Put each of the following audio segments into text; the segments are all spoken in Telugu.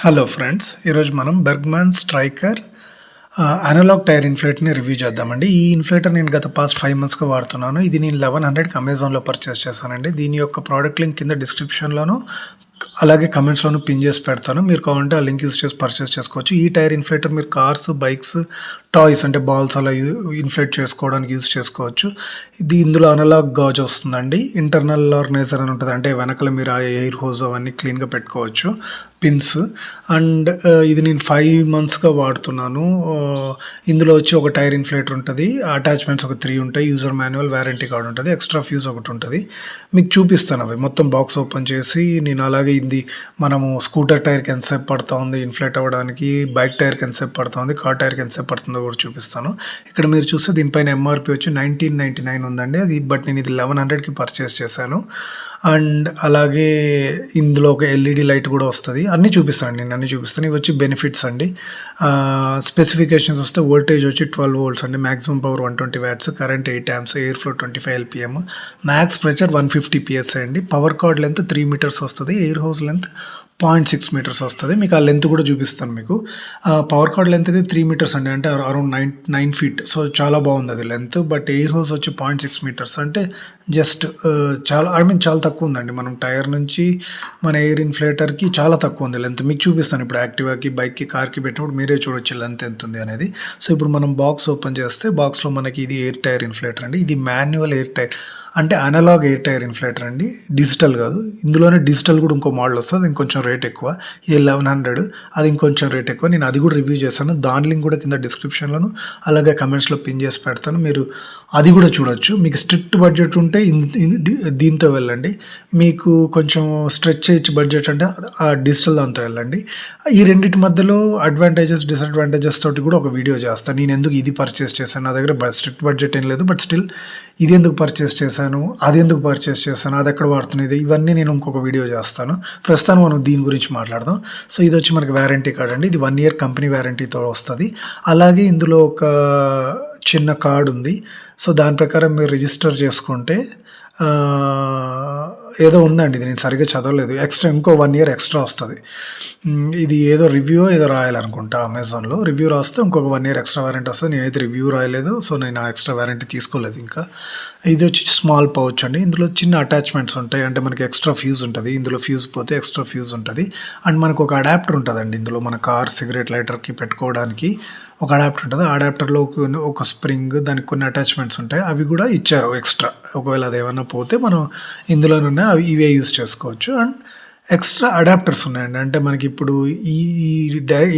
హలో ఫ్రెండ్స్, ఈరోజు మనం బెర్గ్మాన్ స్ట్రైకర్ అనలాగ్ టైర్ ఇన్ఫ్లేటర్ని రివ్యూ చేద్దామండి. ఈ ఇన్ఫ్లేటర్ నేను గత పాస్ట్ 5 మంత్స్గా వాడుతున్నాను. ఇది నేను 1100కి అమెజాన్లో పర్చేస్ చేశానండి. దీని యొక్క ప్రోడక్ట్ లింక్ కింద డిస్క్రిప్షన్లోను అలాగే కమెంట్స్లోను పిన్ చేసి పెడతాను. మీరు కావాలంటే ఆ లింక్ యూస్ చేసి పర్చేస్ చేసుకోవచ్చు. ఈ టైర్ ఇన్ఫ్లేటర్ మీరు కార్స్, బైక్స్, టాయ్స్ అంటే బాల్స్ అలా ఇన్ఫ్లేట్ చేసుకోవడానికి యూస్ చేసుకోవచ్చు. ఇందులో అనలాగ్ గాజ్ వస్తుందండి. ఇంటర్నల్ ఆర్గనైజర్ అని ఉంటుంది, అంటే వెనకల మీరు ఆ ఎయిర్ హోజ్ అవన్నీ క్లీన్గా పెట్టుకోవచ్చు, పిన్స్. అండ్ ఇది నేను 5 మంత్స్గా వాడుతున్నాను. ఇందులో వచ్చి ఒక టైర్ ఇన్ఫ్లేటర్ ఉంటుంది, అటాచ్మెంట్స్ ఒక 3 ఉంటాయి, యూజర్ మాన్యువల్, వారంటీ కార్డ్ ఉంటుంది, ఎక్స్ట్రా ఫ్యూజ్ ఒకటి ఉంటుంది. మీకు చూపిస్తాను అవి మొత్తం బాక్స్ ఓపెన్ చేసి. నేను అలాగే ఇది మనము స్కూటర్ టైర్కి ఎంతసేపు పడుతూ ఉంది ఇన్ఫ్లేట్ అవ్వడానికి, బైక్ టైర్కి ఎంతసేపు పడుతుంది, కార్ టైర్కి ఎంతసేపు పడుతుందో కూడా చూపిస్తాను. ఇక్కడ మీరు చూస్తే దీనిపైన ఎంఆర్పి వచ్చి 1999 ఉందండి. అది బట్ నేను ఇది 1100కి పర్చేస్ చేశాను. అండ్ అలాగే ఇందులో ఒక ఎల్ఈడి లైట్ కూడా వస్తుంది. అన్నీ చూపిస్తాను, నేను అన్నీ చూపిస్తాను. ఇవి వచ్చి బెనిఫిట్స్ అండి. స్పెసిఫికేషన్స్ వస్తే వోల్టేజ్ వచ్చి 12 volts అండి, maximum power 120 watts, current 8 amps, air flow 25 LPM, max pressure 150 PSI అండి. పవర్ కార్డ్ లెంత్ 3 meters వస్తుంది, ఎయిర్ హోస్ లెంత్ 0.6 meters వస్తుంది. మీకు ఆ లెంత్ కూడా చూపిస్తాను. మీకు పవర్ కార్డ్ లెంత్ అయితే 3 meters అండి, అంటే అరౌండ్ 9 feet. సో చాలా బాగుంది అది లెంత్. బట్ ఎయిర్ హోస్ వచ్చి 0.6 meters, అంటే జస్ట్ చాలా తక్కువ ఉందండి. మనం టైర్ నుంచి మన ఎయిర్ ఇన్ఫ్లేటర్కి చాలా తక్కువ ఉంది లెంత్. మీకు చూపిస్తాను ఇప్పుడు యాక్టివాకి, బైక్కి, కార్కి పెట్టినప్పుడు మీరే చూడొచ్చు లెంత్ ఎంత ఉంది అనేది. సో ఇప్పుడు మనం బాక్స్ ఓపెన్ చేస్తే బాక్స్లో మనకి ఇది ఎయిర్ టైర్ ఇన్ఫ్లేటర్ అండి. ఇది మాన్యువల్ ఎయిర్ టైర్, అంటే అనలాగ్ ఎయిర్ టైర్ ఇన్ఫ్లేటర్ అండి, డిజిటల్ కాదు. ఇందులోనే డిజిటల్ కూడా ఇంకో మోడల్ వస్తుంది, ఇంకొంచెం రేట్ ఎక్కువ. ఇది 1100, అది ఇంకొంచెం రేట్ ఎక్కువ. నేను అది కూడా రివ్యూ చేశాను, దాని లింక్ కూడా కింద డిస్క్రిప్షన్లోను అలాగే కమెంట్స్లో పిన్ చేసి పెడతాను, మీరు అది కూడా చూడొచ్చు. మీకు స్ట్రిక్ట్ బడ్జెట్ ఉంటే దీంతో వెళ్ళండి. మీకు కొంచెం స్ట్రెచ్ చేయొచ్చు బడ్జెట్ అంటే ఆ డిజిటల్ దాంతో వెళ్ళండి. ఈ రెండింటి మధ్యలో అడ్వాంటేజెస్, డిసడ్వాంటేజెస్ తోటి కూడా ఒక వీడియో చేస్తాను. నేను ఎందుకు ఇది పర్చేస్ చేశాను, నా దగ్గర స్ట్రిక్ట్ బడ్జెట్ ఏం లేదు, బట్ స్టిల్ ఇది ఎందుకు పర్చేస్ చేశాను, అది ఎందుకు పర్చేస్ చేస్తాను, అది ఎక్కడ వాడుతున్నది, ఇవన్నీ నేను ఇంకొక వీడియో చేస్తాను. ప్రస్తుతం మనం దీని గురించి మాట్లాడదాం. సో ఇది వచ్చి మనకి వారంటీ కార్డ్ అండి. ఇది 1 year కంపెనీ వారంటీతో వస్తుంది. అలాగే ఇందులో ఒక చిన్న కార్డ్ ఉంది. సో దాని ప్రకారం మీరు రిజిస్టర్ చేసుకుంటే ఏదో ఉందండి, ఇది నేను సరిగ్గా చదవలేదు, ఎక్స్ట్రా ఇంకో 1 year ఎక్స్ట్రా వస్తుంది. ఇది ఏదో రివ్యూ ఏదో రాయాలనుకుంటా, అమెజాన్లో రివ్యూ రాస్తే ఇంకొక 1 year ఎక్స్ట్రా వారంటీ వస్తుంది. నేనైతే రివ్యూ రాయలేదు, సో నేను ఆ ఎక్స్ట్రా వారంటీ తీసుకోలేదు ఇంకా. ఇది వచ్చి స్మాల్ పౌచ్ అండి. ఇందులో చిన్న అటాచ్మెంట్స్ ఉంటాయి, అంటే మనకి ఎక్స్ట్రా ఫ్యూజ్ ఉంటుంది. ఇందులో ఫ్యూజ్ పోతే ఎక్స్ట్రా ఫ్యూజ్ ఉంటుంది. అండ్ మనకు ఒక అడాప్టర్ ఉంటుందండి ఇందులో, మన కార్ సిగరెట్ లైటర్కి పెట్టుకోవడానికి ఒక అడాప్టర్ ఉంటుంది. ఆ అడాప్టర్లో ఒక స్ప్రింగ్, దానికి కొన్ని అటాచ్మెంట్స్ ఉంటాయి, అవి కూడా ఇచ్చారు ఎక్స్ట్రా. ఒకవేళ అది ఏమైనా పోతే మనం ఇందులోనున్న అవి ఇవే యూజ్ చేసుకోవచ్చు. అండ్ ఎక్స్ట్రా అడాప్టర్స్ ఉన్నాయండి, అంటే మనకి ఇప్పుడు ఈ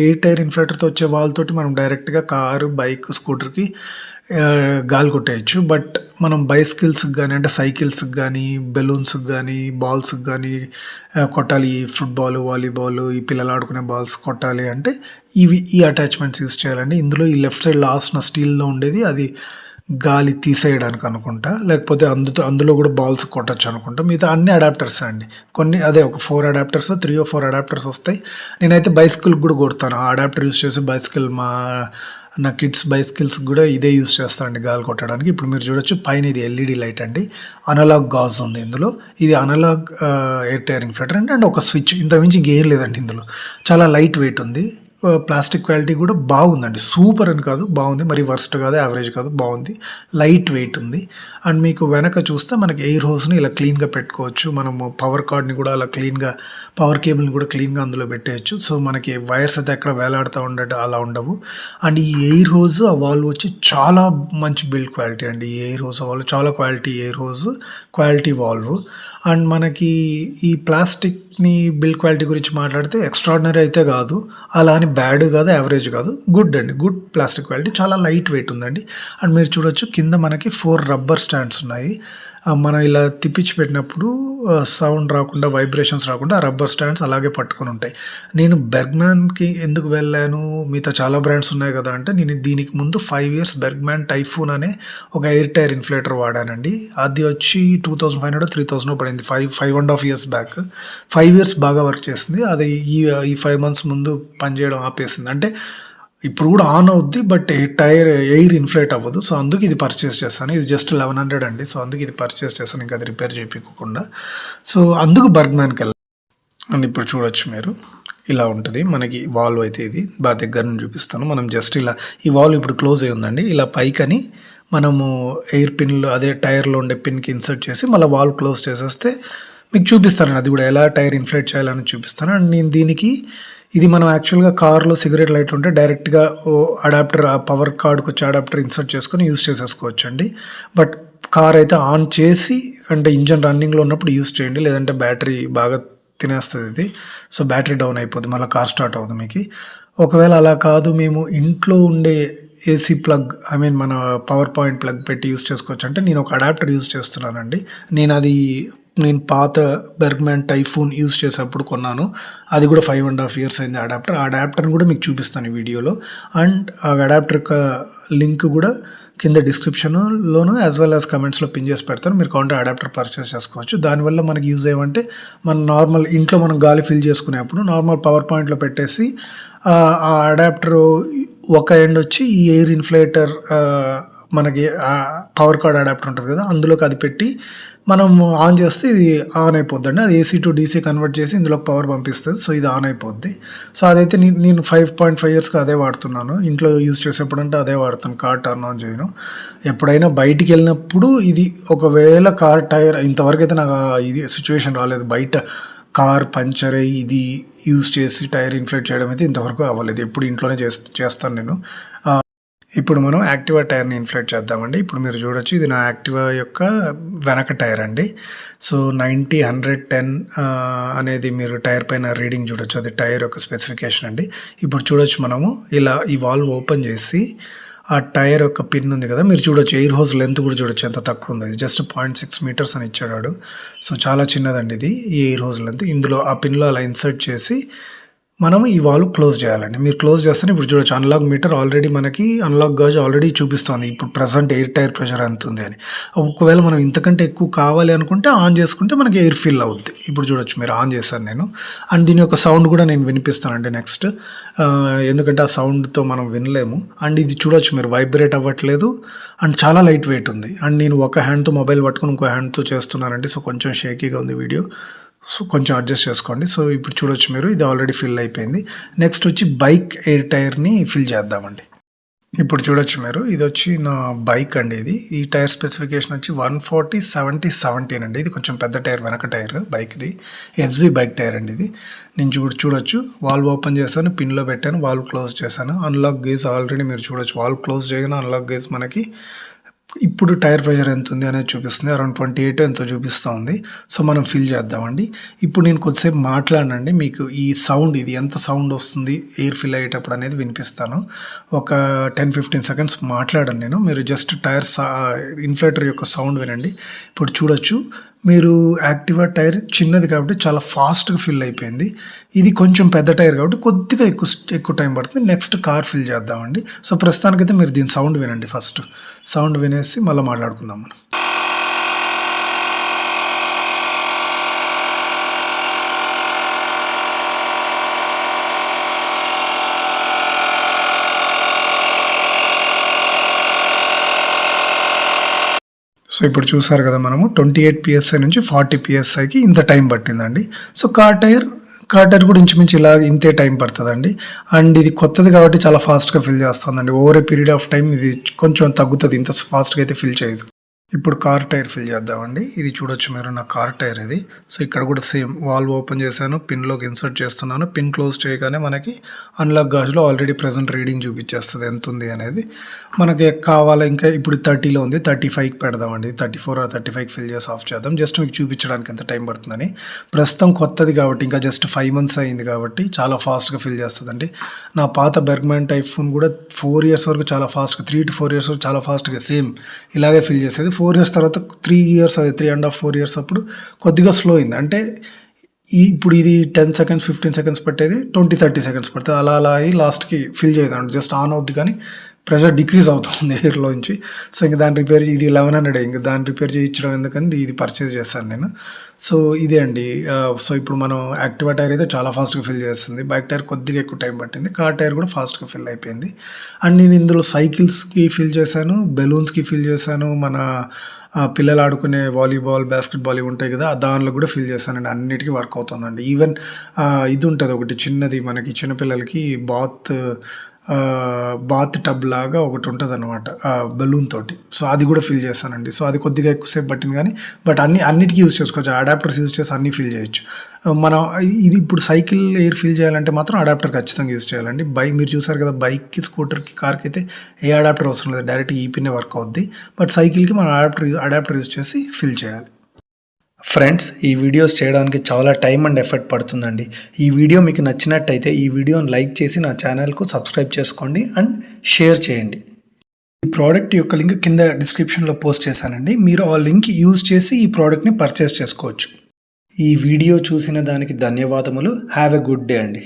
ఎయిర్ టైర్ ఇన్ఫ్లేటర్తో వచ్చే వాళ్ళతోటి మనం డైరెక్ట్గా కారు, బైక్, స్కూటర్కి గాలి కొట్టేయచ్చు. బట్ మనం బైసికల్స్కి కానీ, అంటే సైకిల్స్కి కానీ, బెలూన్స్కి కానీ, బాల్స్కి కానీ కొట్టాలి, ఈ ఫుట్బాల్, వాలీబాల్, ఈ పిల్లలు ఆడుకునే బాల్స్ కొట్టాలి అంటే ఈ అటాచ్మెంట్స్ యూజ్ చేయాలండి. ఇందులో ఈ లెఫ్ట్ సైడ్ లాస్ట్ స్టీల్లో ఉండేది అది గాలి తీసేయడానికి అనుకుంటా, లేకపోతే అందులో కూడా బాల్స్ కొట్టచ్చు అనుకుంటా. మిగతా అన్ని అడాప్టర్స్ అండి. కొన్ని అదే ఒక 4 adapters, 3 or 4 adapters వస్తాయి. నేనైతే బైసికల్కి కూడా కొడతాను, ఆ అడాప్టర్ యూస్ చేసి బైసికల్, నా కిడ్స్ బైసికల్స్ కూడా ఇదే యూస్ చేస్తానండి గాలి కొట్టడానికి. ఇప్పుడు మీరు చూడొచ్చు పైన ఇది ఎల్ఈడి లైట్ అండి, అనలాగ్ గాజ్ ఉంది ఇందులో. ఇది అనలాగ్ ఎయిర్ టైర్ ఇన్ఫ్లేటర్ అండి. అండ్ ఒక స్విచ్, ఇంతకుమించి ఇంకేం లేదండి. ఇందులో చాలా లైట్ వెయిట్ ఉంది. ప్లాస్టిక్ క్వాలిటీ కూడా బాగుందండి, సూపర్ అని కాదు, బాగుంది. మరి వర్స్ట్ కాదు, యావరేజ్ కాదు, బాగుంది. లైట్ వెయిట్ ఉంది. అండ్ మీకు వెనక చూస్తే మనకి ఎయిర్ హోస్ని ఇలా క్లీన్గా పెట్టుకోవచ్చు. మనము పవర్ కార్డ్ని కూడా అలా క్లీన్గా, పవర్ కేబుల్ని కూడా క్లీన్గా అందులో పెట్టేయచ్చు. సో మనకి వైర్స్ అయితే ఎక్కడ వేలాడుతూ ఉండేది అలా ఉండవు. అండ్ ఈ ఎయిర్ హోస్ ఆ వాల్వ్ వచ్చి చాలా మంచి బిల్డ్ క్వాలిటీ అండి. ఈ ఎయిర్ హోస్ వాల్వ్ చాలా quality, air hose quality valve. And మనకి ఈ ప్లాస్టిక్ని బిల్డ్ క్వాలిటీ గురించి మాట్లాడితే ఎక్స్ట్రాడినరీ అయితే కాదు, అలా అని బ్యాడ్ కాదు, యావరేజ్ కాదు, గుడ్ అండి, గుడ్ ప్లాస్టిక్ క్వాలిటీ. చాలా లైట్ వెయిట్ ఉందండి. అండ్ మీరు చూడొచ్చు కింద మనకి 4 rubber స్టాండ్స్ ఉన్నాయి. మనం ఇలా తిప్పించి పెట్టినప్పుడు సౌండ్ రాకుండా, వైబ్రేషన్స్ రాకుండా ఆ రబ్బర్ స్టాండ్స్ అలాగే పట్టుకొని ఉంటాయి. నేను బెర్గ్మాన్కి ఎందుకు వెళ్ళాను, మిగతా చాలా బ్రాండ్స్ ఉన్నాయి కదా అంటే, నేను దీనికి ముందు 5 years బెర్గ్మాన్ టైఫూన్ అనే ఒక ఎయిర్ టైర్ ఇన్ఫ్లేటర్ వాడానండి. అది వచ్చి 2500 3000 పడింది, 5.5 years బ్యాక్. 5 years బాగా వర్క్ చేసింది. అది ఈ 5 months ముందు పనిచేయడం ఆపేసింది. అంటే ఇప్పుడు కూడా ఆన్ అవుద్ది, బట్ టైర్ ఎయిర్ ఇన్ఫ్లేట్ అవ్వదు. సో అందుకు ఇది పర్చేస్ చేస్తాను. ఇది జస్ట్ 1100 అండి. సో అందుకు ఇది పర్చేస్ చేస్తాను, ఇంకా అది రిపేర్ చేయించకుండా. సో అందుకు బెర్గ్మాన్కి వెళ్ళాను. అండ్ ఇప్పుడు చూడొచ్చు మీరు ఇలా ఉంటుంది మనకి వాల్వ్ అయితే. ఇది బాగా దగ్గర నుంచి చూపిస్తాను. మనం జస్ట్ ఇలా ఈ వాల్వ్ ఇప్పుడు క్లోజ్ అయి ఉందండి. ఇలా పైకని మనము ఎయిర్ పిన్లు అదే టైర్లో ఉండే పిన్కి ఇన్సర్ట్ చేసి మళ్ళీ వాల్వ్ క్లోజ్ చేసేస్తే మీకు చూపిస్తానండి. అది కూడా ఎలా టైర్ ఇన్ఫ్లేట్ చేయాలని చూపిస్తాను. అండ్ నేను దీనికి ఇది మనం యాక్చువల్గా కార్లో సిగరెట్ లైట్లు ఉంటే డైరెక్ట్గా అడాప్టర్ ఆ పవర్ కార్డ్కి వచ్చి అడాప్టర్ ఇన్సర్ట్ చేసుకొని యూస్ చేసేసుకోవచ్చు అండి. బట్ కార్ అయితే ఆన్ చేసి అంటే ఇంజన్ రన్నింగ్లో ఉన్నప్పుడు యూస్ చేయండి, లేదంటే బ్యాటరీ బాగా తినేస్తుంది ఇది. సో బ్యాటరీ డౌన్ అయిపోద్ది, మళ్ళీ కార్ స్టార్ట్ అవుతుంది మీకు. ఒకవేళ అలా కాదు మేము ఇంట్లో ఉండే ఏసీ ప్లగ్ మన పవర్ పాయింట్ ప్లగ్ పెట్టి యూస్ చేసుకోవచ్చు అంటే నేను ఒక అడాప్టర్ యూస్ చేస్తున్నానండి. నేను పాత బెర్గ్మ్యాన్ టైఫూన్ యూస్ చేసేప్పుడు కొన్నాను. అది కూడా 5.5 years అయింది అడాప్టర్. ఆ అడాప్టర్ని కూడా మీకు చూపిస్తాను ఈ వీడియోలో. అండ్ ఆ అడాప్టర్ యొక్క లింక్ కూడా కింద డిస్క్రిప్షన్లోను యాజ్ వెల్ యాజ్ కమెంట్స్లో పిన్ చేసి పెడతాను. మీరు కావాలంటే అడాప్టర్ పర్చేస్ చేసుకోవచ్చు. దానివల్ల మనకి యూజ్ ఏమంటే మన నార్మల్ ఇంట్లో మనం గాలి ఫిల్ చేసుకునేప్పుడు నార్మల్ పవర్ పాయింట్లో పెట్టేసి ఆ అడాప్టర్ ఒక ఎండ్ వచ్చి ఈ ఎయిర్ ఇన్ఫ్లేటర్ మనకి పవర్ కార్డ్ అడాప్టర్ ఉంటుంది కదా, అందులోకి అది పెట్టి మనం ఆన్ చేస్తే ఇది ఆన్ అయిపోద్ది అండి. అది ఏసీ టు డీసీ కన్వర్ట్ చేసి ఇందులోకి పవర్ పంపిస్తుంది. సో ఇది ఆన్ అయిపోద్ది. సో అదైతే నేను 5.5 yearsగా అదే వాడుతున్నాను. ఇంట్లో యూజ్ చేసేప్పుడు అంటే అదే వాడతాను, కార్ టర్న్ ఆన్ చేయను. ఎప్పుడైనా బయటికి వెళ్ళినప్పుడు ఇది ఒకవేళ కార్ టైర్ ఇంతవరకు అయితే నాకు ఇది సిచ్యువేషన్ రాలేదు. బయట కార్ పంచర్ అయ్యి ఇది యూజ్ చేసి టైర్ ఇన్ఫ్లేట్ చేయడం అయితే ఇంతవరకు అవ్వలేదు. ఎప్పుడు ఇంట్లోనే చేస్తాను నేను. ఇప్పుడు మనం యాక్టివా టైర్ని ఇన్ఫ్లేట్ చేద్దామండి. ఇప్పుడు మీరు చూడొచ్చు, ఇది నా యాక్టివా యొక్క వెనక టైర్ అండి. సో 90, 100, 10 అనేది మీరు టైర్ పైన రీడింగ్ చూడొచ్చు. అది టైర్ యొక్క స్పెసిఫికేషన్ అండి. ఇప్పుడు చూడొచ్చు మనము ఇలా ఈ వాల్వ్ ఓపెన్ చేసి ఆ టైర్ యొక్క పిన్ ఉంది కదా, మీరు చూడొచ్చు ఎయిర్ హోస్ లెంత్ కూడా చూడొచ్చు ఎంత తక్కువ ఉంది. జస్ట్ 0.6 meters అని ఇచ్చాడు. సో చాలా చిన్నదండి ఇది ఈ ఎయిర్ హోస్ లెంత్. ఇందులో ఆ పిన్లో అలా ఇన్సర్ట్ చేసి మనం ఈ వాల్వ్ క్లోజ్ చేయాలండి. మీరు క్లోజ్ చేస్తేనే ఇప్పుడు చూడొచ్చు అన్లాక్ మీటర్ ఆల్రెడీ మనకి అన్లాక్ గాజ్ ఆల్రెడీ చూపిస్తుంది ఇప్పుడు ప్రజెంట్ ఎయిర్ టైర్ ప్రెషర్ ఎంత ఉంది అని. ఒకవేళ మనం ఇంతకంటే ఎక్కువ కావాలి అనుకుంటే ఆన్ చేసుకుంటే మనకి ఎయిర్ ఫిల్ అవుద్ది. ఇప్పుడు చూడొచ్చు మీరు ఆన్ చేశాను నేను. అండ్ దీని యొక్క సౌండ్ కూడా నేను వినిపిస్తానండి నెక్స్ట్, ఎందుకంటే ఆ సౌండ్తో మనం వినలేము. అండ్ ఇది చూడొచ్చు మీరు వైబ్రేట్ అవ్వట్లేదు అండ్ చాలా లైట్ వెయిట్ ఉంది. అండ్ నేను ఒక హ్యాండ్తో మొబైల్ పట్టుకుని ఇంకో హ్యాండ్తో చేస్తున్నానండి. సో కొంచెం షేకీగా ఉంది వీడియో, సో కొంచెం అడ్జస్ట్ చేసుకోండి. సో ఇప్పుడు చూడొచ్చు మీరు ఇది ఆల్రెడీ ఫిల్ అయిపోయింది. నెక్స్ట్ వచ్చి బైక్ ఎయిర్ టైర్ని ఫిల్ చేద్దామండి. ఇప్పుడు చూడొచ్చు మీరు ఇది వచ్చి నా బైక్ అండి. ఈ టైర్ స్పెసిఫికేషన్ వచ్చి 140/70/17 అండి. ఇది కొంచెం పెద్ద టైర్, వెనక టైర్ బైక్ది. ఎఫ్జీ బైక్ టైర్ అండి ఇది. నేను చూడొచ్చు వాల్వ్ ఓపెన్ చేశాను, పిన్లో పెట్టాను, వాల్వ్ క్లోజ్ చేశాను. అన్లాక్ గేజ్ ఆల్రెడీ మీరు చూడొచ్చు, వాల్వ్ క్లోజ్ చేయగానే అన్లాక్ గేజ్ మనకి ఇప్పుడు టైర్ ప్రెషర్ ఎంత ఉంది అనేది చూపిస్తుంది. అరౌండ్ 28 ఎంతో చూపిస్తూ ఉంది. సో మనం ఫిల్ చేద్దామండి. ఇప్పుడు నేను కొద్దిసేపు మాట్లాడనండి, మీకు ఈ సౌండ్ ఇది ఎంత సౌండ్ వస్తుంది ఎయిర్ ఫిల్ అయ్యేటప్పుడు అనేది వినిపిస్తాను. ఒక 10-15 seconds మాట్లాడను నేను, మీరు జస్ట్ టైర్ ఇన్ఫ్లేటర్ యొక్క సౌండ్ వినండి. ఇప్పుడు చూడొచ్చు మీరు యాక్టివా టైర్ చిన్నది కాబట్టి చాలా ఫాస్ట్గా ఫిల్ అయిపోయింది. ఇది కొంచెం పెద్ద టైర్ కాబట్టి కొద్దిగా ఎక్కువ టైం పడుతుంది. నెక్స్ట్ కార్ ఫిల్ చేద్దామండి. సో ప్రస్తుతానికైతే మీరు దీని సౌండ్ వినండి. ఫస్ట్ సౌండ్ వినేసి మళ్ళీ మాట్లాడుకుందాం మనం. సో ఇప్పుడు చూసారు కదా, మనము 28 PSI నుంచి 40 PSIకి ఇంత టైం పట్టిందండి. సో కార్ టైర్ కూడా ఇంచుమించు ఇలా ఇంతే టైం పడుతుందండి. అండ్ ఇది కొత్తది కాబట్టి చాలా ఫాస్ట్గా ఫిల్ చేస్తుందండి. Over a period of time ఇది కొంచెం తగ్గుతుంది, ఇంత ఫాస్ట్గా అయితే ఫిల్ చేయదు. ఇప్పుడు కార్ టైర్ ఫిల్ చేద్దామండి. ఇది చూడొచ్చు మీరు నా కార్ టైర్ ఇది. సో ఇక్కడ కూడా సేమ్ వాల్వ్ ఓపెన్ చేశాను, పిన్లోకి ఇన్సర్ట్ చేస్తున్నాను. పిన్ క్లోజ్ చేయగానే మనకి అన్లాక్ గాజ్లో ఆల్రెడీ ప్రెజెంట్ రీడింగ్ చూపించేస్తుంది ఎంత ఉంది అనేది. మనకి కావాలి ఇంకా ఇప్పుడు 30లో ఉంది, 35కి పెడదామండి. 34 or 35కి ఫిల్ చేసి ఆఫ్ చేద్దాం, జస్ట్ మీకు చూపించడానికి ఎంత టైం పడుతుందని. ప్రస్తుతం కొత్తది కాబట్టి ఇంకా జస్ట్ 5 months అయింది కాబట్టి చాలా ఫాస్ట్గా ఫిల్ చేస్తుందండి. నా పాత బెర్గ్మ్యాన్ టైఫూన్ కూడా 4 years వరకు చాలా ఫాస్ట్గా, 3 to 4 years వరకు చాలా ఫాస్ట్గా సేమ్ ఇలాగే ఫిల్ చేసేది. 4 years తర్వాత 3 years, అది 3.5-4 years అప్పుడు కొద్దిగా స్లో అయింది. అంటే ఇప్పుడు ఇది 10 seconds 15 seconds పట్టేది 20-30 seconds పడుతుంది. అలా అలా అయ్యి లాస్ట్కి ఫిల్ చేయదండి. జస్ట్ ఆన్ అవుద్ది కానీ ప్రెషర్ డిక్రీజ్ అవుతుంది ఎయిర్‌లోంచి. సో, ఇంక దాన్ని రిపేర్ ఇది 1100 ఇంక దాన్ని రిపేర్ చేయించడం ఎందుకని ఇది పర్చేజ్ చేశాను నేను. సో, ఇదే అండి. సో, ఇప్పుడు మనం యాక్టివా టైర్ అయితే చాలా ఫాస్ట్‌గా ఫిల్ చేస్తుంది. బైక్ టైర్ కొద్దిగా ఎక్కువ టైం పట్టింది. కార్ టైర్ కూడా ఫాస్ట్‌గా ఫిల్ అయిపోయింది. అండ్ నేను ఇందులో సైకిల్స్‌కి ఫిల్ చేశాను, బెలూన్స్‌కి ఫిల్ చేశాను, మన పిల్లలు ఆడుకునే వాలీబాల్, బాస్కెట్‌బాల్ ఇవి ఉంటాయి కదా! దానిలో కూడా ఫిల్ చేశానండి. అన్నిటికి వర్క్ అవుతుందండి. ఈవెన్ ఇది ఉంటది ఒకటి చిన్నది మనకి చిన్న పిల్లలకి బాత్ టబ్ లాగా ఒకటుంటదనమాట. బెలూన్ తోటి. సో, అది గూడా ఫిల్ చేశానండి. సో, అది కొద్దిగా ఎక్కువ సేపు పట్టింది గానీ, బట్ అన్నిటికి యూజ్ చేసుకోవచ్చు. అడాప్టర్స్ యూజ్ చేసి అన్నీ ఫిల్ చేయొచ్చు. మనం ఇది ఇప్పుడు సైకిల్ ఎయిర్ ఫిల్ చేయాలంటే మాత్రం అడాప్టర్ ఖచ్చితంగా యూజ్ చేయాలండి. మీరు చూసారు కదా! బైక్‌కి, స్కూటర్‌కి, కార్‌కైతే ఏ అడాప్టర్ అవసరం లేదు. డైరెక్ట్‌గా ఈ పిన్నే వర్క్ అవుద్ది. బట్ సైకిల్‌కి మనం అడాప్టర్ యూజ్ చేసి ఫిల్ చేయాలి. ఫ్రెండ్స్, ఈ వీడియోస్ చేయడానికి చాలా టైం అండ్ ఎఫర్ట్ పడుతుందండి. ఈ వీడియో మీకు నచ్చినట్టయితే ఈ వీడియోని లైక్ చేసి నా ఛానల్‌కు సబ్స్క్రైబ్ చేసుకోండి అండ్ షేర్ చేయండి. ఈ ప్రోడక్ట్ యొక్క లింక్ కింద డిస్క్రిప్షన్‌లో పోస్ట్ చేశానండి. మీరు ఆ లింక్ యూజ్ చేసి ఈ ప్రోడక్ట్‌ని పర్చేస్ చేసుకోవచ్చు. ఈ వీడియో చూసిన దానికి ధన్యవాదములు. హ్యావ్ ఎ గుడ్ డే అండి.